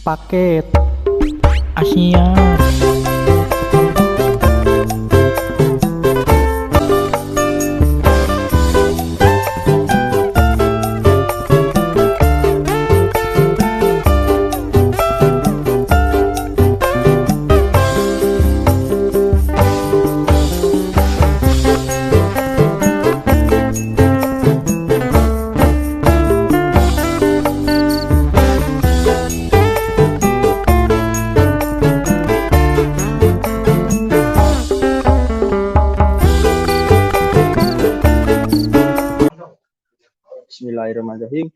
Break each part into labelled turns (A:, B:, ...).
A: paket Asia.
B: Bismillahirrahmanirrahim.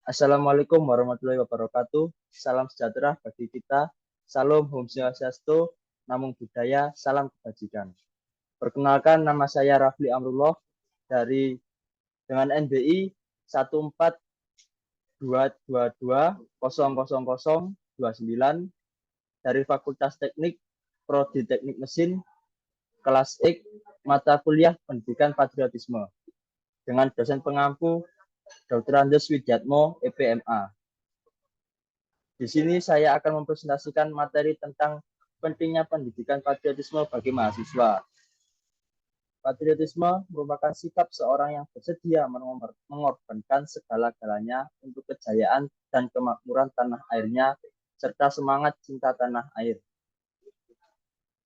B: Assalamualaikum warahmatullahi wabarakatuh. Salam sejahtera bagi kita. Salam Om Swastiastu, Namo Buddhaya, salam kebajikan. Perkenalkan, nama saya Rafli Amrullah dengan NBI 14222000029 dari Fakultas Teknik Prodi Teknik Mesin, kelas X, mata kuliah Pendidikan Patriotisme, dengan dosen pengampu Dr. Andes Widiatmo, EPMA. Di sini saya akan mempresentasikan materi tentang pentingnya pendidikan patriotisme bagi mahasiswa. Patriotisme merupakan sikap seorang yang bersedia mengorbankan segala-galanya untuk kejayaan dan kemakmuran tanah airnya, serta semangat cinta tanah air.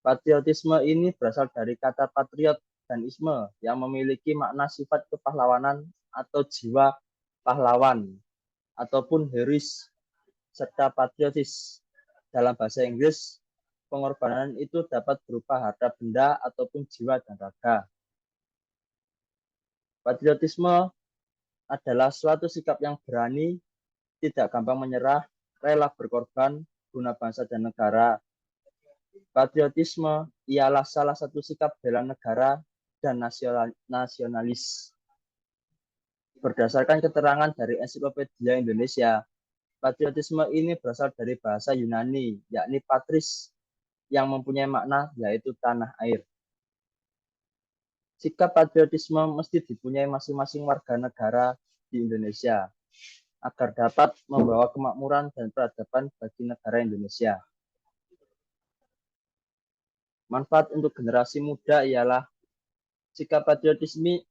B: Patriotisme ini berasal dari kata patriot dan isme yang memiliki makna sifat kepahlawanan atau jiwa pahlawan ataupun herois serta patriotis. Dalam bahasa Inggris, pengorbanan itu dapat berupa harta benda ataupun jiwa dan raga. Patriotisme adalah suatu sikap yang berani, tidak gampang menyerah, rela berkorban guna bangsa dan negara. Patriotisme ialah salah satu sikap bela negara dan nasionalis. Berdasarkan keterangan dari Ensiklopedia Indonesia, patriotisme ini berasal dari bahasa Yunani, yakni patris, yang mempunyai makna yaitu tanah air. Sikap patriotisme mesti dipunyai masing-masing warga negara di Indonesia, agar dapat membawa kemakmuran dan peradaban bagi negara Indonesia. Manfaat untuk generasi muda ialah sikap patriotisme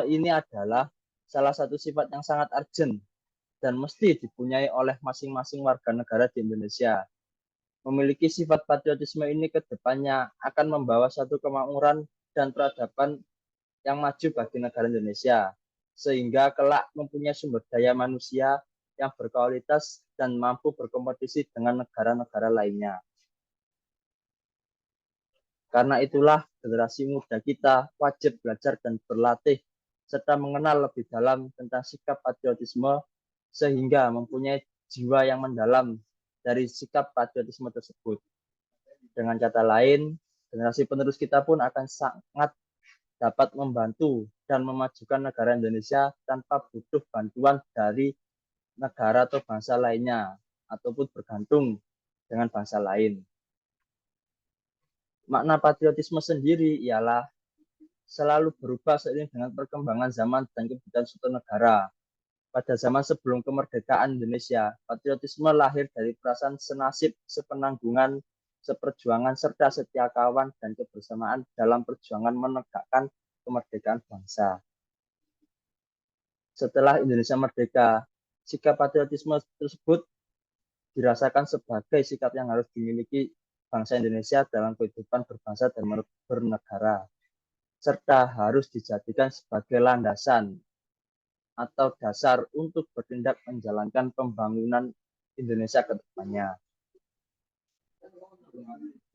B: ini adalah salah satu sifat yang sangat urgent dan mesti dipunyai oleh masing-masing warga negara di Indonesia. Memiliki sifat patriotisme ini ke depannya akan membawa satu kemakmuran dan peradaban yang maju bagi negara Indonesia, sehingga kelak mempunyai sumber daya manusia yang berkualitas dan mampu berkompetisi dengan negara-negara lainnya. Karena itulah generasi muda kita wajib belajar dan berlatih serta mengenal lebih dalam tentang sikap patriotisme sehingga mempunyai jiwa yang mendalam dari sikap patriotisme tersebut. Dengan kata lain, generasi penerus kita pun akan sangat dapat membantu dan memajukan negara Indonesia tanpa butuh bantuan dari negara atau bangsa lainnya ataupun bergantung dengan bangsa lain. Makna patriotisme sendiri ialah selalu berubah seiring dengan perkembangan zaman dan kebutuhan suatu negara. Pada zaman sebelum kemerdekaan Indonesia, patriotisme lahir dari perasaan senasib, sepenanggungan, seperjuangan, serta setia kawan dan kebersamaan dalam perjuangan menegakkan kemerdekaan bangsa. Setelah Indonesia merdeka, sikap patriotisme tersebut dirasakan sebagai sikap yang harus dimiliki bangsa Indonesia dalam kehidupan berbangsa dan bernegara, serta harus dijadikan sebagai landasan atau dasar untuk bertindak menjalankan pembangunan Indonesia ke depannya.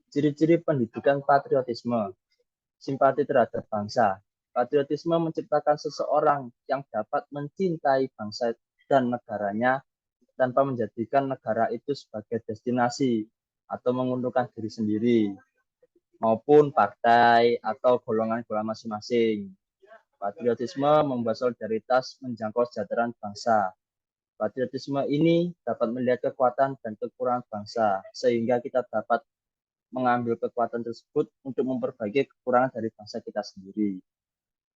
B: Ciri-ciri pendidikan patriotisme: simpati terhadap bangsa. Patriotisme menciptakan seseorang yang dapat mencintai bangsa dan negaranya tanpa menjadikan negara itu sebagai destinasi atau menguntungkan diri sendiri maupun partai atau golongan-golongan masing-masing. Patriotisme membuat solidaritas menjangkau kesejahteraan bangsa. Patriotisme ini dapat melihat kekuatan dan kekurangan bangsa, sehingga kita dapat mengambil kekuatan tersebut untuk memperbaiki kekurangan dari bangsa kita sendiri.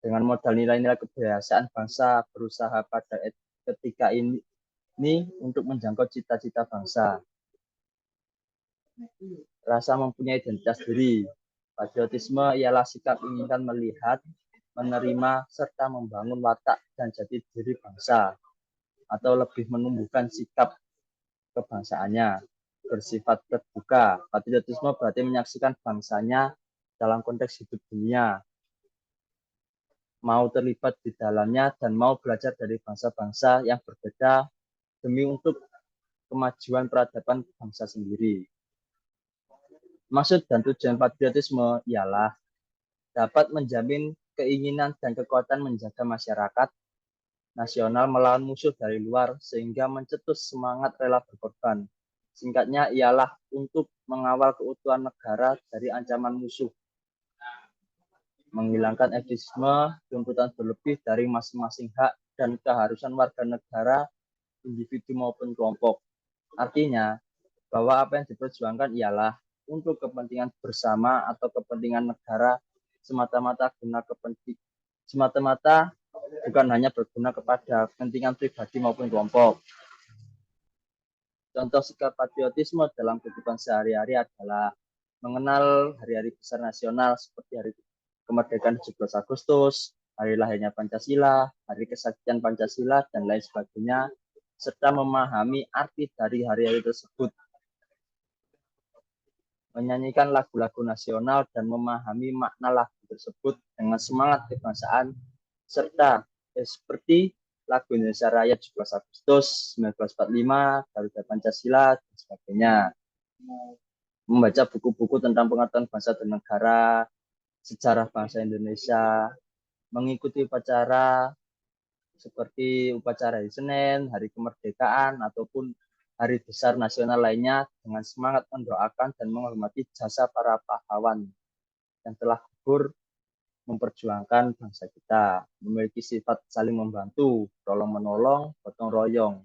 B: Dengan modal nilai-nilai kebiasaan bangsa berusaha pada ketika ini untuk menjangkau cita-cita bangsa. Rasa mempunyai identitas diri. Patriotisme ialah sikap inginkan melihat, menerima, serta membangun watak dan jati diri bangsa, atau lebih menumbuhkan sikap kebangsaannya. Bersifat terbuka. Patriotisme berarti menyaksikan bangsanya dalam konteks hidup dunia, mau terlibat di dalamnya, dan mau belajar dari bangsa-bangsa yang berbeda demi untuk kemajuan peradaban bangsa sendiri. Maksud dan tujuan patriotisme ialah dapat menjamin keinginan dan kekuatan menjaga masyarakat nasional melawan musuh dari luar sehingga mencetus semangat rela berkorban. Singkatnya ialah untuk mengawal keutuhan negara dari ancaman musuh, menghilangkan egoisme, tuntutan berlebih dari masing-masing hak dan keharusan warga negara, individu maupun kelompok. Artinya, bahwa apa yang diperjuangkan ialah untuk kepentingan bersama atau kepentingan negara semata-mata bukan hanya berguna kepada kepentingan pribadi maupun kelompok. Contoh sikap patriotisme dalam kehidupan sehari-hari adalah mengenal hari-hari besar nasional seperti hari kemerdekaan 17 Agustus, hari lahirnya Pancasila, hari kesaktian Pancasila, dan lain sebagainya, serta memahami arti dari hari-hari tersebut, menyanyikan lagu-lagu nasional dan memahami makna lagu tersebut dengan semangat kebangsaan, serta seperti lagu Indonesia Raya 17 Agustus 1945, Garuda Pancasila, dan sebagainya. Membaca buku-buku tentang pengetahuan bangsa dan negara, sejarah bangsa Indonesia, mengikuti upacara seperti upacara hari Senin, hari kemerdekaan, ataupun hari besar nasional lainnya dengan semangat mendoakan dan menghormati jasa para pahlawan yang telah gugur memperjuangkan bangsa kita, memiliki sifat saling membantu, tolong-menolong, gotong royong.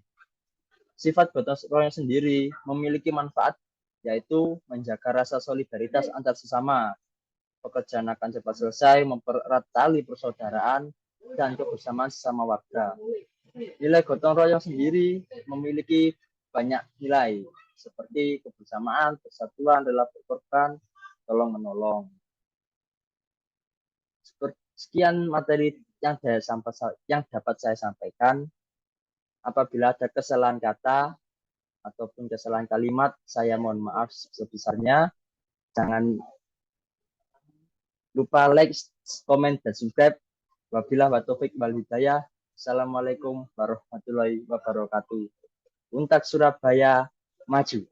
B: Sifat gotong royong sendiri memiliki manfaat, yaitu menjaga rasa solidaritas antar sesama. Pekerjaan akan cepat selesai, mempererat tali persaudaraan, dan kebersamaan sesama warga. Nilai gotong royong sendiri memiliki banyak nilai, seperti kebersamaan, persatuan, rela berkorban, tolong-menolong. Sekian materi yang dapat saya sampaikan. Apabila ada kesalahan kata ataupun kesalahan kalimat, saya mohon maaf sebesarnya. Jangan lupa like, komen, dan subscribe. Wabillahi taufiq wal hidayah. Assalamualaikum warahmatullahi wabarakatuh. Untak Surabaya maju.